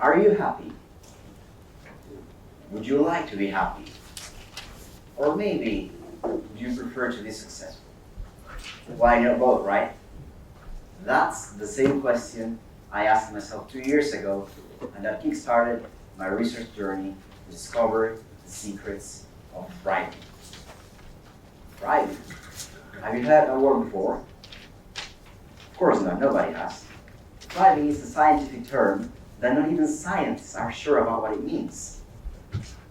Are you happy? Would you like to be happy? Or maybe, would you prefer to be successful? Why not both, right? That's the same question I asked myself 2 years ago, and that kickstarted my research journey to discover the secrets of thriving. Thriving? Have you heard that word before? Of course not, nobody has. Thriving is a scientific term that not even scientists are sure about what it means.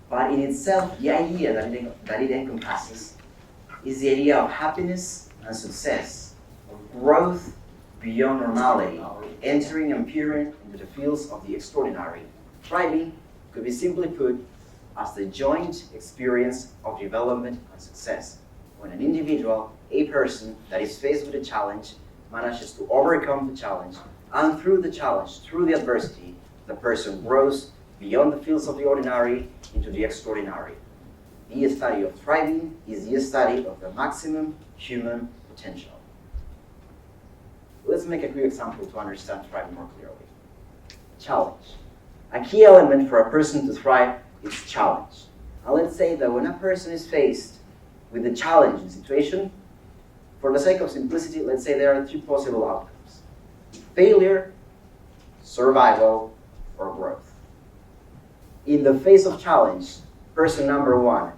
But in itself, the idea that it encompasses is the idea of happiness and success, of growth beyond normality, entering and peering into the fields of the extraordinary. Thriving could be simply put as the joint experience of development and success, when an individual, a person that is faced with a challenge, manages to overcome the challenge, and through the challenge, through the adversity, the person grows beyond the fields of the ordinary into the extraordinary. The study of thriving is the study of the maximum human potential. Let's make a quick example to understand thriving more clearly. Challenge. A key element for a person to thrive is challenge. Now let's say that when a person is faced with a challenging situation, for the sake of simplicity, let's say there are two possible outcomes: failure, survival, or growth. In the face of challenge, person number one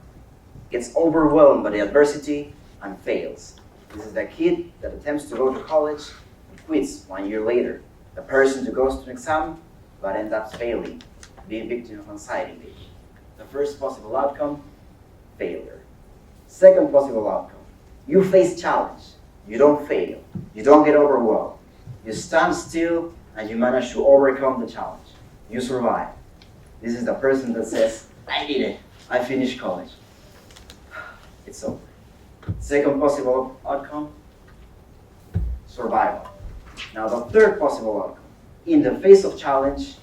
gets overwhelmed by the adversity and fails. This is the kid that attempts to go to college and quits 1 year later. The person who goes to an exam but ends up failing, being victim of anxiety. The first possible outcome, failure. Second possible outcome, you face challenge. You don't fail. You don't get overwhelmed. You stand still and you manage to overcome the challenge. You survive. This is the person that says, I did it. I finished college. It's over. Second possible outcome, survival. Now the third possible outcome, in the face of challenge,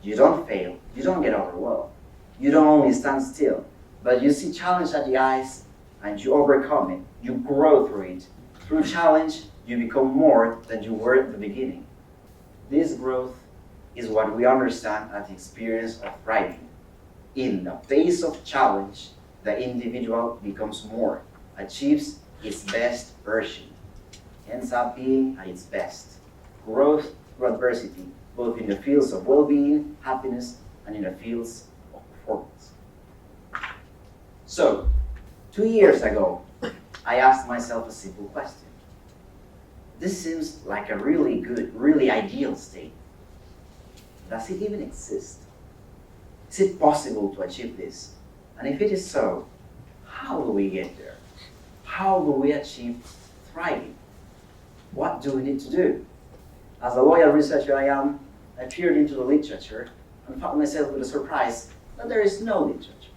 you don't fail. You don't get overwhelmed. You don't only stand still, but you see challenge at the eyes and you overcome it. You grow through it. Through challenge, you become more than you were at the beginning. This growth is what we understand as the experience of thriving. In the face of challenge, the individual becomes more, achieves its best version, ends up being at its best. Growth through adversity, both in the fields of well-being, happiness, and in the fields of performance. So, 2 years ago, I asked myself a simple question. This seems like a really good, really ideal state. Does it even exist? Is it possible to achieve this? And if it is so, how do we get there? How do we achieve thriving? What do we need to do? As a loyal researcher I am, I peered into the literature and found myself with a surprise that there is no literature.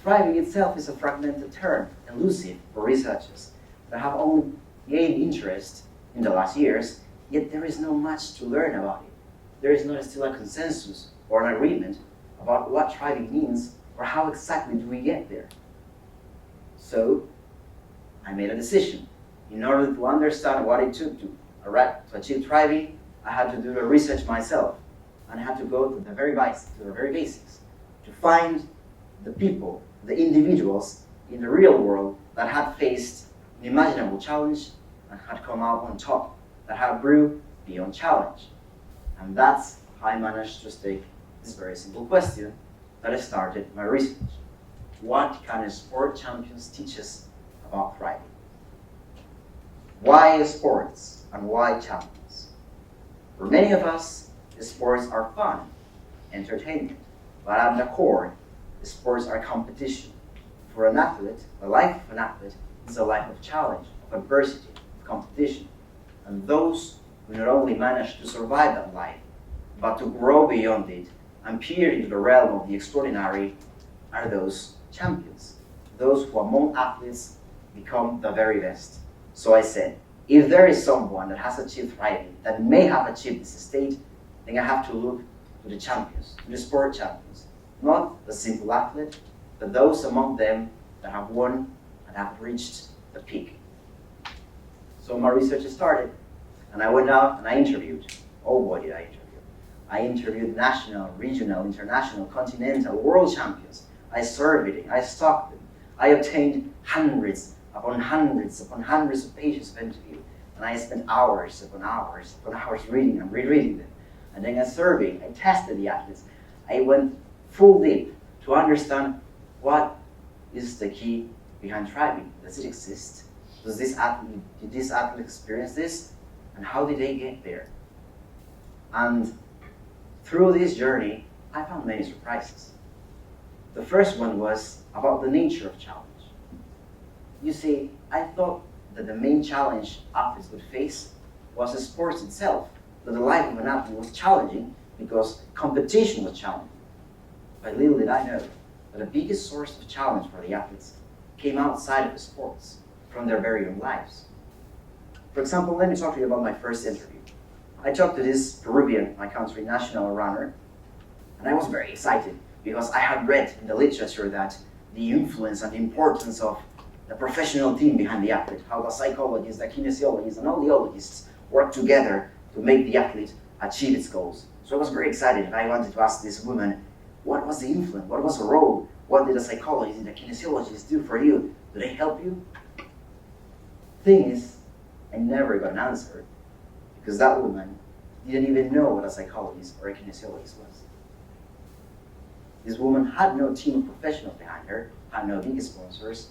Thriving itself is a fragmented term, elusive for researchers that have only gained interest in the last years, yet there is no much to learn about it. There is not still a consensus or an agreement about what thriving means or how exactly do we get there. So, I made a decision. In order to understand what it took to achieve thriving, I had to do the research myself, and I had to go to the very basics, to find the people, the individuals in the real world that had faced an unimaginable challenge and had come out on top, that had grew beyond challenge. And that's how I managed to stake this very simple question that I started my research. What can sport champions teach us about thriving? Why sports and why champions? For many of us, sports are fun, entertainment, but at the core, sports are competition. For an athlete, the life of an athlete is a life of challenge, of adversity, of competition. And those who not only manage to survive that life, but to grow beyond it and peer into the realm of the extraordinary are those champions, those who among athletes become the very best. So I said, if there is someone that has achieved thriving, that may have achieved this state, then I have to look to the champions, to the sport champions. Not the simple athlete, but those among them that have won and have reached the peak. So my research started, and I went out and I interviewed. Oh boy, did I interview. I interviewed national, regional, international, continental, world champions. I surveyed them, I stalked them. I obtained hundreds upon hundreds upon hundreds of pages of interview. And I spent hours upon hours upon hours reading and rereading them. And then I surveyed, I tested the athletes. I went full deep to understand what is the key behind thriving. Does it exist? Did this athlete experience this? And how did they get there? And through this journey, I found many surprises. The first one was about the nature of challenge. You see, I thought that the main challenge athletes would face was the sports itself, that the life of an athlete was challenging because competition was challenging. But little did I know that the biggest source of challenge for the athletes came outside of the sports, from their very own lives. For example, let me talk to you about my first interview. I talked to this Peruvian, my country, national runner, and I was very excited because I had read in the literature that the influence and the importance of the professional team behind the athlete, how the psychologists, the kinesiologists, and all the ologists work together to make the athlete achieve its goals. So I was very excited, and I wanted to ask this woman, what was the influence? What was the role? What did the psychologists and the kinesiologists do for you? Did they help you? Thing is, I never got an answer because that woman didn't even know what a psychologist or a kinesiologist was. This woman had no team of professionals behind her, had no big sponsors,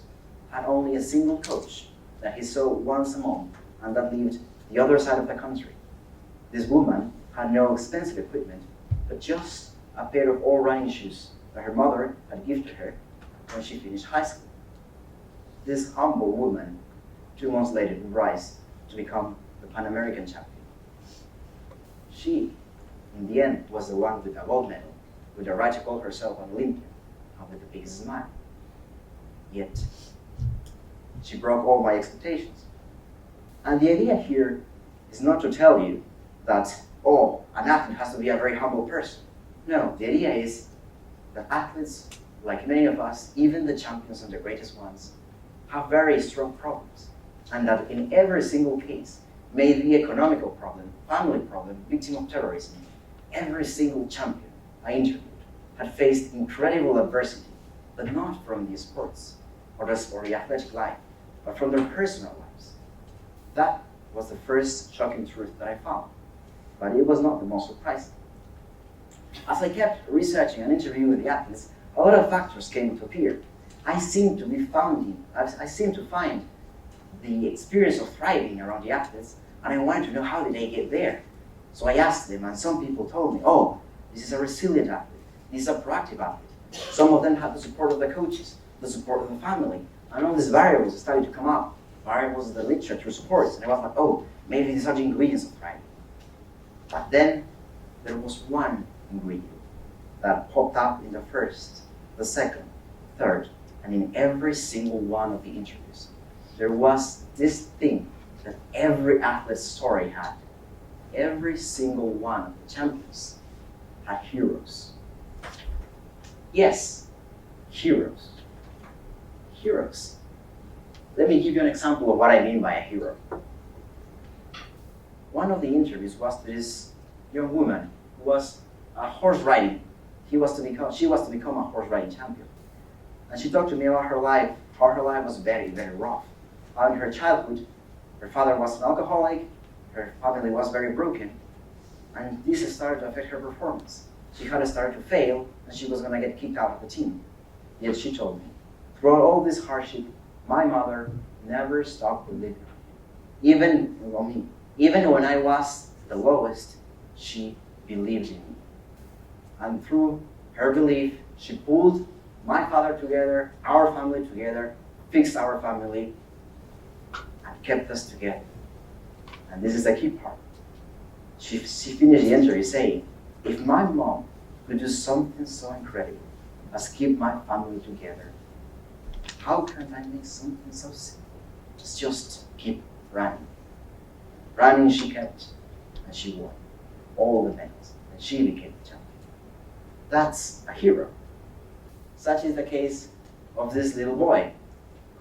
had only a single coach that he saw once a month and that lived the other side of the country. This woman had no expensive equipment, but just a pair of old running shoes that her mother had gifted her when she finished high school. This humble woman, 2 months later, would rise to become the Pan American champion. She, in the end, was the one with the gold medal, with the right to call herself an Olympian, and with the biggest smile. Yet, she broke all my expectations. And the idea here is not to tell you that, oh, an athlete has to be a very humble person. No, the idea is that athletes, like many of us, even the champions and the greatest ones, have very strong problems. And that in every single case, may it be economical problem, family problem, victim of terrorism, every single champion I interviewed had faced incredible adversity, but not from the sports or the athletic life, but from their personal lives. That was the first shocking truth that I found, but it was not the most surprising. As I kept researching and interviewing with the athletes, a lot of factors came to appear. I seemed to find the experience of thriving around the athletes, and I wanted to know how did they get there. So I asked them, and some people told me, oh, this is a resilient athlete, this is a proactive athlete. Some of them had the support of the coaches, the support of the family, and all these variables started to come up, variables of the literature supports, and I was like, oh, maybe these are the ingredients of thriving. But then there was one ingredient that popped up in the first, the second, third, and in every single one of the interviews. There was this thing that every athlete's story had. Every single one of the champions had heroes. Yes, heroes. Heroes. Let me give you an example of what I mean by a hero. One of the interviews was to this young woman who was horse riding. She was to become a horse riding champion. And she talked to me about her life, how her life was very, very rough. In her childhood, her father was an alcoholic, her family was very broken, and this started to affect her performance. She had started to fail, and she was going to get kicked out of the team. Yet she told me, throughout all this hardship, my mother never stopped believing in me. Even when I was the lowest, she believed in me. And through her belief, she pulled my father together, our family together, fixed our family, and kept us together. And this is the key part. She finished the interview saying, if my mom could do something so incredible as keep my family together, how can I make something so simple? Just keep running. Running she kept, and she won all the medals, and she became the champion. That's a hero. Such is the case of this little boy,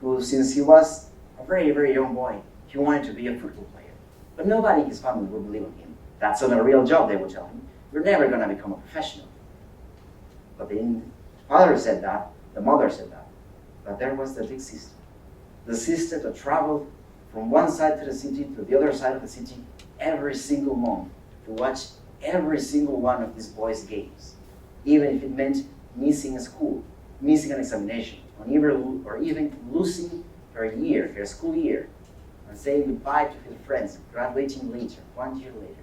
who since he was a very, very young boy, he wanted to be a football player. But nobody in his family would believe in him. That's not a real job, they would tell him. You're never going to become a professional. But the father said that, the mother said that. But there was the big sister. The sister that traveled from one side of the city to the other side of the city every single month to watch every single one of these boys' games. Even if it meant missing a school, missing an examination, or even losing her school year, and saying goodbye to his friends, graduating later, 1 year later,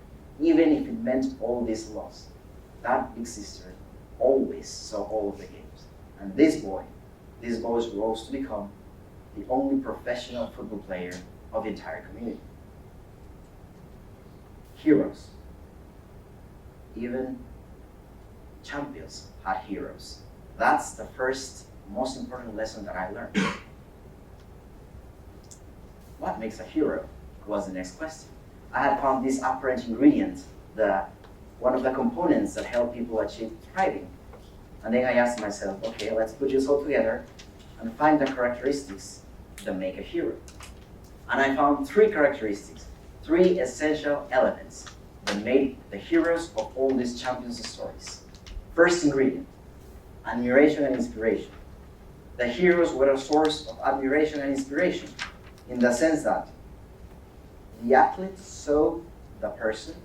even if it meant all this loss. That big sister always saw all of the games. And this boy rose to become the only professional football player of the entire community. Heroes. Even champions had heroes. That's the first, most important lesson that I learned. What makes a hero was the next question. I had found this apparent ingredient, one of the components that help people achieve thriving. And then I asked myself, okay, let's put this all together and find the characteristics that make a hero. And I found 3 characteristics, 3 essential elements that made the heroes of all these champions' stories. First ingredient, admiration and inspiration. The heroes were a source of admiration and inspiration in the sense that the athlete saw the person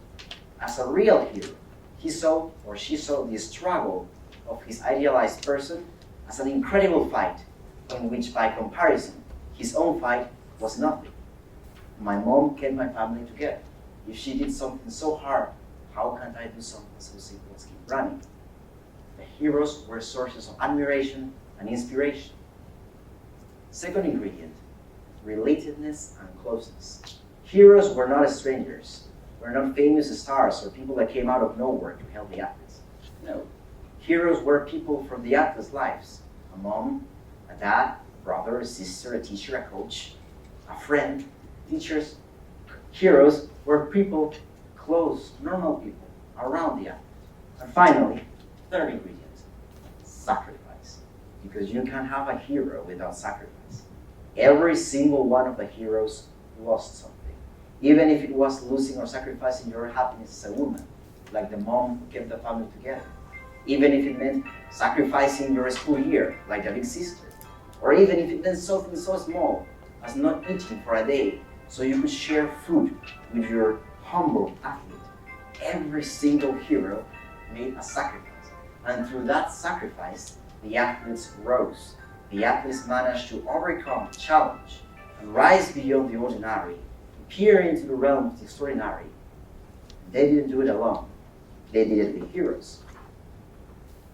as a real hero. He saw or she saw the struggle of his idealized person as an incredible fight in which, by comparison, his own fight was nothing. My mom kept my family together. If she did something so hard, how can't I do something so simple as keep running? The heroes were sources of admiration and inspiration. Second ingredient, relatedness and closeness. Heroes were not strangers, were not famous stars or people that came out of nowhere to help the athletes. No. Heroes were people from the athletes' lives. A mom, a dad, brother, a sister, a teacher, a coach, a friend, teachers. Heroes were people close, normal people around the athlete. And finally, third ingredient, sacrifice. Because you can't have a hero without sacrifice. Every single one of the heroes lost something. Even if it was losing or sacrificing your happiness as a woman, like the mom who kept the family together. Even if it meant sacrificing your school year, like the big sister. Or even if it meant something so small as not eating for a day so you could share food with your humble athlete. Every single hero made a sacrifice. And through that sacrifice, the athletes rose. The athletes managed to overcome challenge and rise beyond the ordinary, peer into the realm of the extraordinary. They didn't do it alone. They did it with heroes.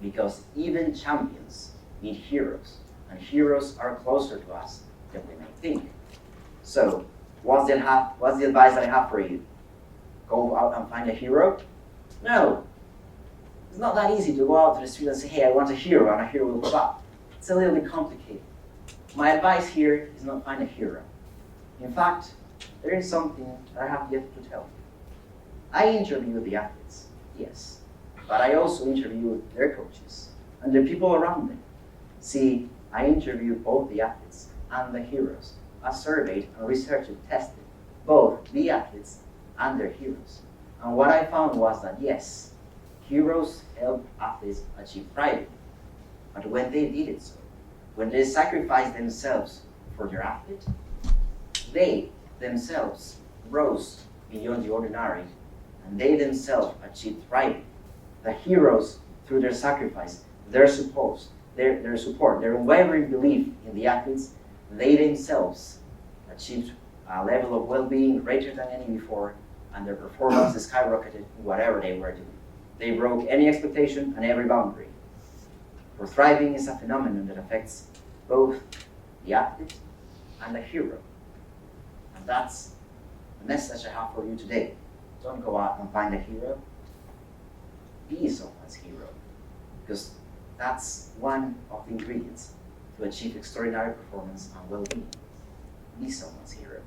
Because even champions need heroes, and heroes are closer to us than we may think. So, what's the advice that I have for you? Go out and find a hero? No. It's not that easy to go out to the street and say, hey, I want a hero, and a hero will pop up. It's a little bit complicated. My advice here is not find a hero. In fact, there is something that I have yet to tell you. I interview the athletes, yes, but I also interview their coaches and the people around them. See, I interviewed both the athletes and the heroes. I surveyed and researched and tested both the athletes and their heroes. And what I found was that yes, heroes help athletes achieve thriving. But when they did it so, when they sacrificed themselves for their athlete, they themselves rose beyond the ordinary, and they themselves achieved thriving. The heroes, through their sacrifice, their support, their unwavering belief in the athletes, they themselves achieved a level of well-being greater than any before, and their performance skyrocketed in whatever they were doing. They broke any expectation and every boundary. For thriving is a phenomenon that affects both the athlete and the hero. And that's the message I have for you today. Don't go out and find a hero. Be someone's hero. Because that's one of the ingredients to achieve extraordinary performance and well-being. Be someone's hero.